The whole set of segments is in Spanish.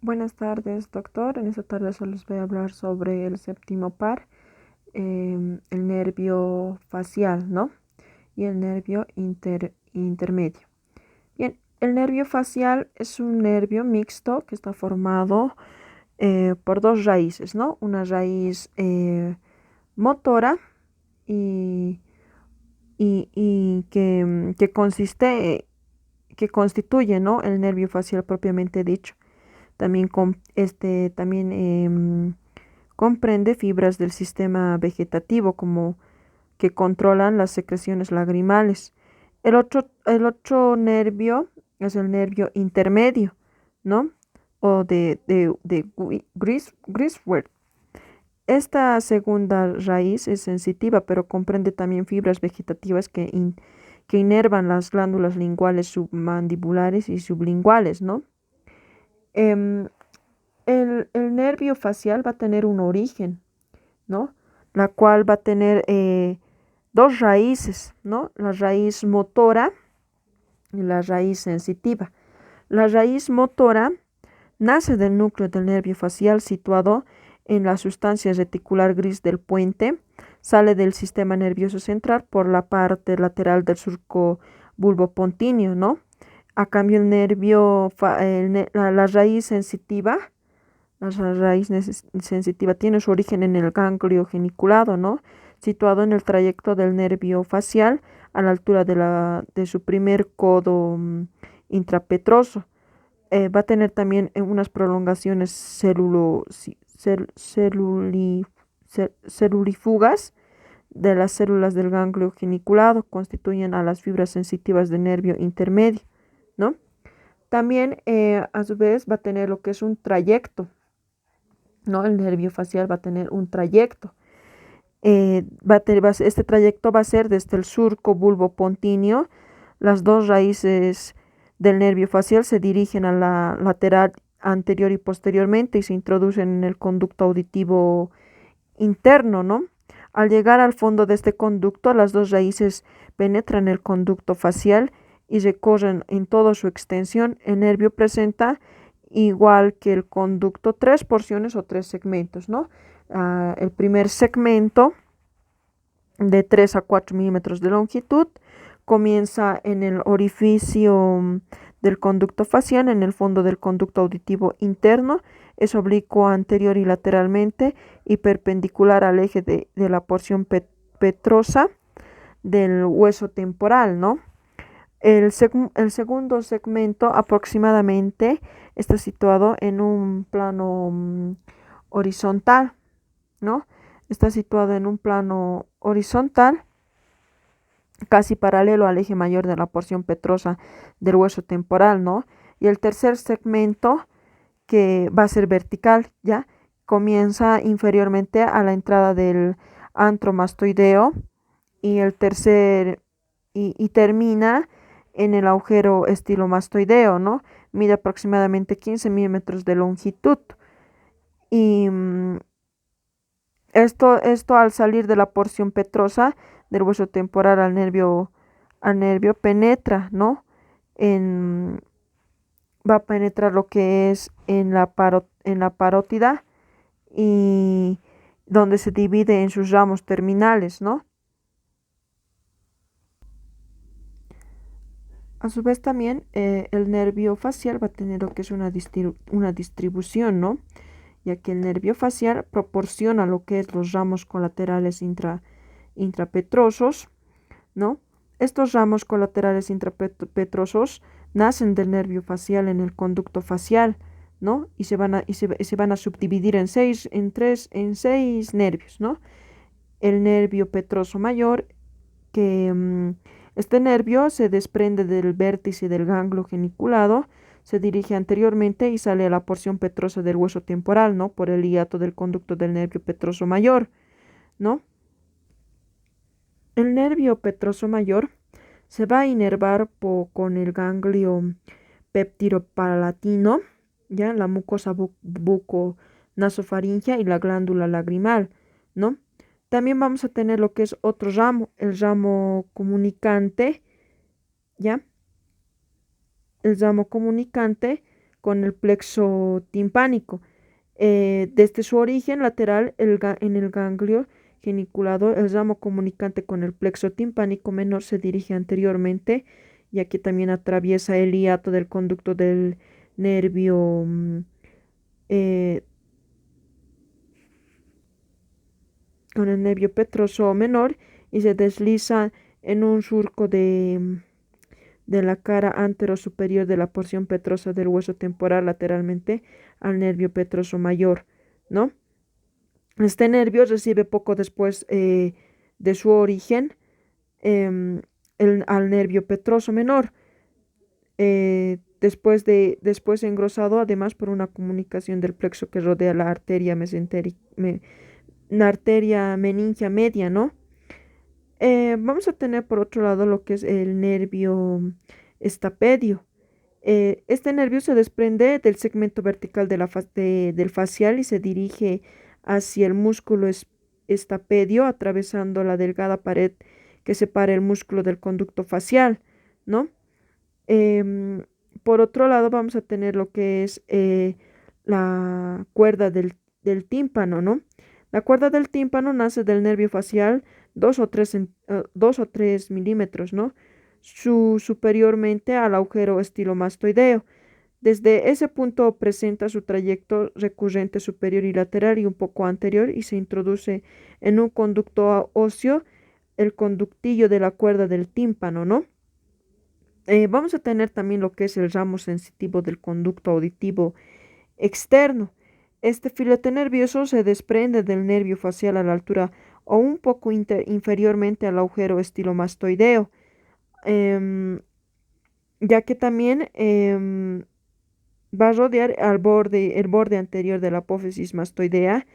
Buenas tardes, doctor. En esta tarde solo les voy a hablar sobre el séptimo par, el nervio facial, ¿no? Y el nervio intermedio. Bien, el nervio facial es un nervio mixto que está formado por dos raíces, ¿no? Una raíz motora y, que constituye, ¿no? El nervio facial propiamente dicho. También comprende fibras del sistema vegetativo como que controlan las secreciones lagrimales. El otro nervio es el nervio intermedio, ¿no? O de Griswold. Esta segunda raíz es sensitiva, pero comprende también fibras vegetativas que inervan las glándulas linguales submandibulares y sublinguales, ¿no? Em, el nervio facial va a tener un origen, ¿no? La cual va a tener dos raíces, ¿no? La raíz motora y la raíz sensitiva. La raíz motora nace del núcleo del nervio facial situado en la sustancia reticular gris del puente, sale del sistema nervioso central por la parte lateral del surco bulbopontíneo, ¿no? A cambio, la raíz sensitiva, sensitiva tiene su origen en el ganglio geniculado, ¿no? Situado en el trayecto del nervio facial a la altura de su primer codo intrapetroso. Va a tener también unas prolongaciones celulífugas de las células del ganglio geniculado, constituyen a las fibras sensitivas del nervio intermedio, ¿no? También, a su vez, va a tener lo que es un trayecto, ¿no? El nervio facial va a tener un trayecto. Este trayecto va a ser desde el surco bulbopontíneo. Las dos raíces del nervio facial se dirigen a la lateral anterior y posteriormente y se introducen en el conducto auditivo interno, ¿no? Al llegar al fondo de este conducto, las dos raíces penetran el conducto facial y recorren en toda su extensión. El nervio presenta, igual que el conducto, tres porciones o tres segmentos, ¿no? El primer segmento, de 3 a 4 milímetros de longitud, comienza en el orificio del conducto facial, en el fondo del conducto auditivo interno, es oblicuo anterior y lateralmente y perpendicular al eje de la porción petrosa del hueso temporal, ¿no? El segundo segmento aproximadamente está situado en un plano horizontal, ¿no? Está situado en un plano horizontal, casi paralelo al eje mayor de la porción petrosa del hueso temporal, ¿no? Y el tercer segmento, que va a ser vertical, ¿ya? Comienza inferiormente a la entrada del antro mastoideo y y termina en el agujero estilomastoideo, ¿no? Mide aproximadamente 15 milímetros de longitud. Y esto al salir de la porción petrosa del hueso temporal al nervio penetra, ¿no? En, Va a penetrar lo que es en la parótida y donde se divide en sus ramos terminales, ¿no? A su vez también el nervio facial va a tener lo que es una distribución, ¿no? Ya que el nervio facial proporciona lo que es los ramos colaterales intrapetrosos, ¿no? Estos ramos colaterales intrapetrosos nacen del nervio facial en el conducto facial, ¿no? Se van a subdividir en seis nervios, ¿no? El nervio petroso mayor, que este nervio se desprende del vértice del ganglio geniculado, se dirige anteriormente y sale a la porción petrosa del hueso temporal, ¿no? Por el hiato del conducto del nervio petroso mayor, ¿no? El nervio petroso mayor se va a inervar con el ganglio peptidopalatino, ya la mucosa buco-nasofaringea y la glándula lagrimal, ¿no? También vamos a tener lo que es otro ramo, el ramo comunicante, ¿ya? El ramo comunicante con el plexo timpánico. Desde su origen lateral en el ganglio geniculado, el ramo comunicante con el plexo timpánico menor se dirige anteriormente, ya que también atraviesa el hiato del conducto del nervio eh, con el nervio petroso menor y se desliza en un surco de la cara antero-superior de la porción petrosa del hueso temporal lateralmente al nervio petroso mayor, ¿no? Este nervio recibe poco después de su origen em, al nervio petroso menor, después engrosado además por una comunicación del plexo que rodea la arteria meningia media, ¿no? Vamos a tener por otro lado lo que es el nervio estapedio. Este nervio se desprende del segmento vertical del facial y se dirige hacia el músculo estapedio, atravesando la delgada pared que separa el músculo del conducto facial, ¿no? Em, por otro lado, vamos a tener lo que es la cuerda del tímpano, ¿no? La cuerda del tímpano nace del nervio facial 2 o 3 milímetros, ¿no? Superiormente al agujero estilomastoideo. Desde ese punto presenta su trayecto recurrente superior y lateral y un poco anterior y se introduce en un conducto óseo, el conductillo de la cuerda del tímpano, ¿no? Vamos a tener también lo que es el ramo sensitivo del conducto auditivo externo. Este filete nervioso se desprende del nervio facial a la altura o un poco inferiormente al agujero estilomastoideo, em, ya que también va a rodear el borde anterior de la apófisis mastoidea,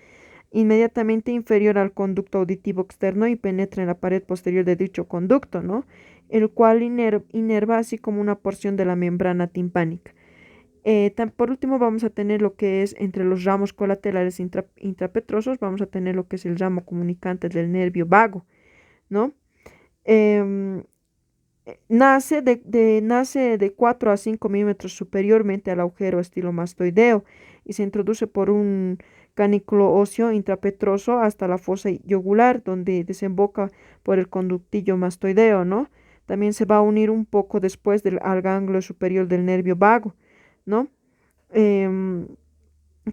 inmediatamente inferior al conducto auditivo externo y penetra en la pared posterior de dicho conducto, ¿no? El cual inerva así como una porción de la membrana timpánica. Por último vamos a tener lo que es entre los ramos colaterales intrapetrosos, vamos a tener lo que es el ramo comunicante del nervio vago, ¿no? Em, nace de 4 a 5 milímetros superiormente al agujero estilomastoideo y se introduce por un canículo óseo intrapetroso hasta la fosa yugular, donde desemboca por el conductillo mastoideo, ¿no? También se va a unir un poco después al ganglio superior del nervio vago, ¿no? Em,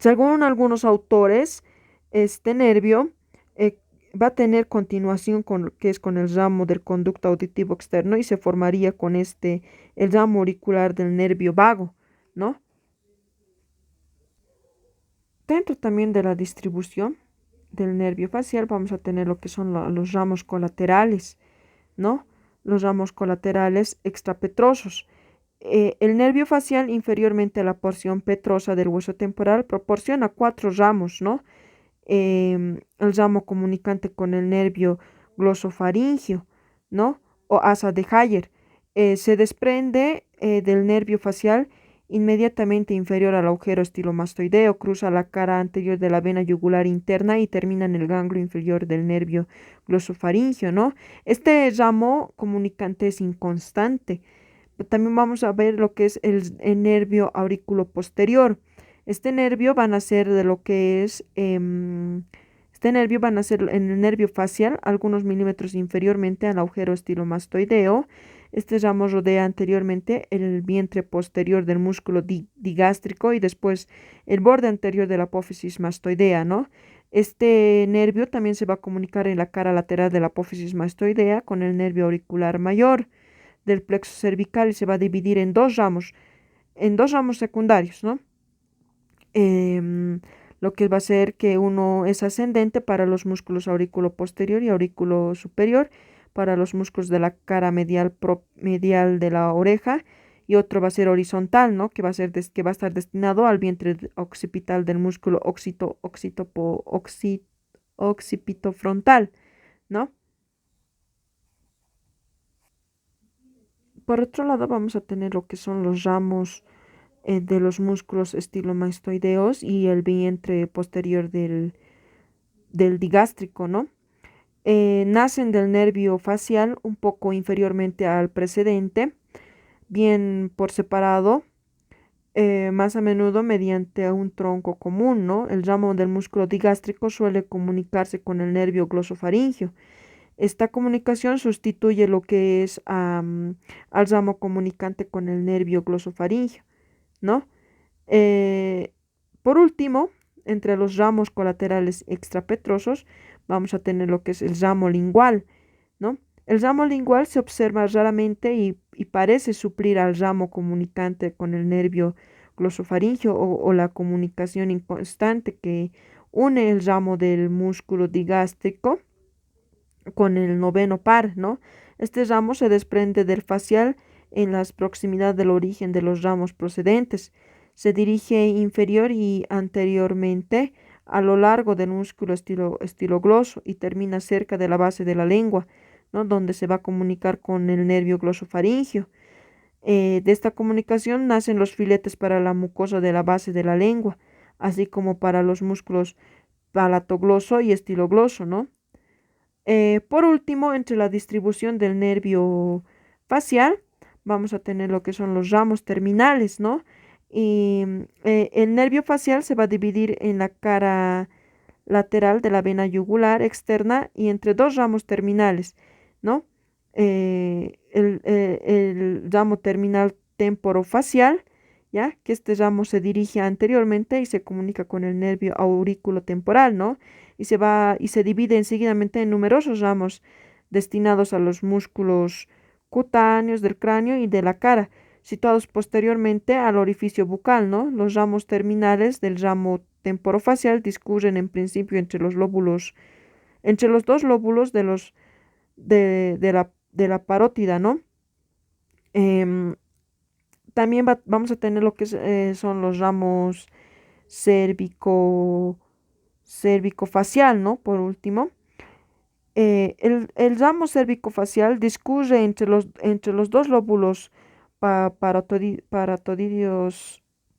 Según algunos autores, este nervio eh, va a tener continuación con lo que es con el ramo del conducto auditivo externo y se formaría con el ramo auricular del nervio vago, ¿no? Dentro también de la distribución del nervio facial vamos a tener lo que son los ramos colaterales, ¿no? Los ramos colaterales extrapetrosos. El nervio facial inferiormente a la porción petrosa del hueso temporal proporciona 4 ramos, ¿no? El ramo comunicante con el nervio glosofaringio, ¿no? O asa de Hayer. Se desprende del nervio facial inmediatamente inferior al agujero estilomastoideo, cruza la cara anterior de la vena yugular interna y termina en el ganglio inferior del nervio glosofaringio, ¿no? Este ramo comunicante es inconstante. También vamos a ver lo que es el nervio aurículo posterior. Este nervio van a ser de lo que es, este nervio van a ser en el nervio facial, algunos milímetros inferiormente al agujero estilomastoideo. Este ramo rodea anteriormente el vientre posterior del músculo digástrico y después el borde anterior de la apófisis mastoidea, ¿no? Este nervio también se va a comunicar en la cara lateral de la apófisis mastoidea con el nervio auricular mayor del plexo cervical y se va a dividir en dos ramos secundarios, ¿no? Em, lo que va a ser que uno es ascendente para los músculos aurículo posterior y aurículo superior, para los músculos de la cara medial de la oreja, y otro va a ser horizontal, ¿no? Que va a estar destinado al vientre occipital del músculo occipitofrontal, ¿no? Por otro lado, vamos a tener lo que son los ramos de los músculos estilomastoideos y el vientre posterior del digástrico, ¿no? Nacen del nervio facial un poco inferiormente al precedente, bien por separado, más a menudo mediante un tronco común, ¿no? El ramo del músculo digástrico suele comunicarse con el nervio glosofaringeo. Esta comunicación sustituye lo que es al ramo comunicante con el nervio glosofaringeo, ¿no? Eh, por último, entre los ramos colaterales extrapetrosos, vamos a tener lo que es el ramo lingual, ¿no? El ramo lingual se observa raramente y parece suplir al ramo comunicante con el nervio glosofaringeo o la comunicación inconstante que une el ramo del músculo digástrico con el noveno par, ¿no? Este ramo se desprende del facial en las proximidades del origen de los ramos procedentes. Se dirige inferior y anteriormente a lo largo del músculo estilogloso y termina cerca de la base de la lengua, ¿no? Donde se va a comunicar con el nervio glosofaringeo. De esta comunicación nacen los filetes para la mucosa de la base de la lengua, así como para los músculos palatogloso y estilogloso, ¿no? Por último, entre la distribución del nervio facial, vamos a tener lo que son los ramos terminales, ¿no? Y el nervio facial se va a dividir en la cara lateral de la vena yugular externa y entre dos ramos terminales, ¿no? El ramo terminal temporofacial, ¿ya? Que este ramo se dirige anteriormente y se comunica con el nervio auriculotemporal, ¿no? Y se divide enseguidamente en numerosos ramos destinados a los músculos cutáneos del cráneo y de la cara, situados posteriormente al orificio bucal, ¿no? Los ramos terminales del ramo temporofacial discurren en principio entre los dos lóbulos de la parótida, ¿no? Em, También vamos a tener lo que son los ramos cérvico, cérvico-facial, ¿no? Por último. El ramo cérvico-facial discurre entre los dos lóbulos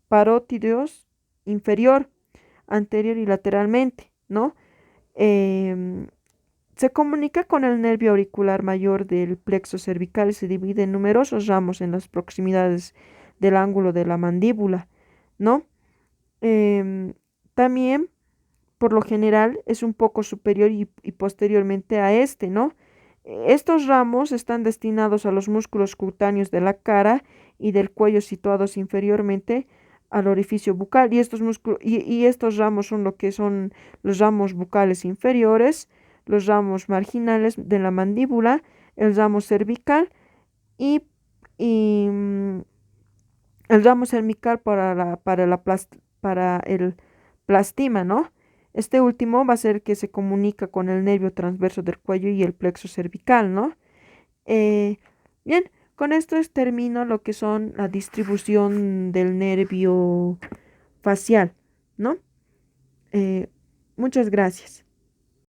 parótidos inferior, anterior y lateralmente, ¿no? Em, Se comunica con el nervio auricular mayor del plexo cervical y se divide en numerosos ramos en las proximidades del ángulo de la mandíbula, ¿no? Em, También, por lo general, es un poco superior y posteriormente a este, ¿no? Estos ramos están destinados a los músculos cutáneos de la cara y del cuello situados inferiormente al orificio bucal y y estos ramos son lo que son los ramos bucales inferiores, los ramos marginales de la mandíbula, el ramo cervical y, y el ramo cervical para el plastima, ¿no? Este último va a ser que se comunica con el nervio transverso del cuello y el plexo cervical, ¿no? Eh, Bien, con esto termino lo que son la distribución del nervio facial, ¿no? Eh, Muchas gracias.